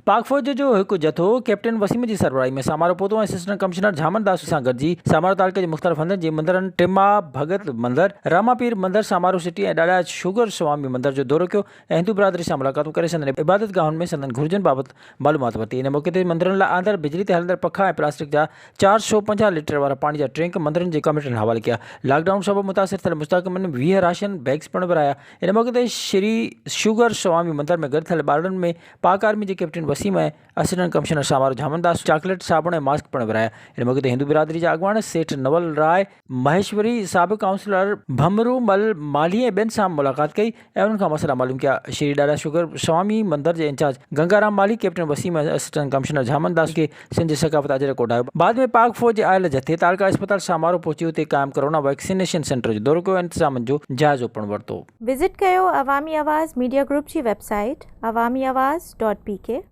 पाक फ़ौज जो हिकु जथो कैप्टन वसीम जी सरबराही में समारो पहुतो ऐं असिस्टेंट कमिश्नर झामन दास सां गॾिजी समारो तालुके जे मुख़्तलिफ़ हंधनि जे मंदरनि टिमा भगत मंदर, रामापीर मंदर, समारो सिटी ऐं ॾाढा शुगर स्वामी मंदर जो दौरो कयो ऐं हिंदू बिरादरी सां मुलाक़ातूं करे संदनि इबादत गाहुनि में संदनि घुर्जनि बाबति मालूमात वरिती। इन मौक़े ते मंदरनि लाइ आंदड़ बिजली ते हलंदड़ पखा ऐं प्लास्टिक जा 450 लीटर वारा पाणी जा टैंक मंदरनि जे कमेटियुनि हवाले कया। लॉकडाउन सबबि मुतासिर थियल मुस्तहकमनि में 20 राशन बैग्स पिणु विराया। इन मौक़े ते श्री शुगर स्वामी मंदर में गॾु थियल ॿारनि में पाक आर्मी जे कैप्टन वसीम ऐं असिस्टेंट कमिश्नर समारो झामनदास चॉकलेट साबुण ऐं मास्क पिणु विराया। इन मौक़े ते हिंदू बिरादरी जा अॻवान सेठ नवल राय महेश्वरी, साबिक़ काउंसलर भमरूमल माली ऐं ॿियनि सां मुलाक़ात कई ऐं उन्हनि खां मसइला मालूम कया। श्री ॾाढा शुगर स्वामी मंदर जे इंचार्ज गंगाराम माली कैप्टन वसीम ऐं असिस्टेंट कमिश्नर झामनदास खे सिंध जे सकाफ़त अजर कोठायो। बाद में पाक फ़ौज जे आयल जथे तालका अस्पताल समारो पहुची उते क़ाइम कोरोना वैक्सीनेशन सेंटर जो दौरो कयो ऐं इंतज़ामनि जो जाइज़ो पिणु वरितो। विज़िट कयो अवामी आवाज़ मीडिया ग्रुप जी वेबसाइट awamiawaz.pk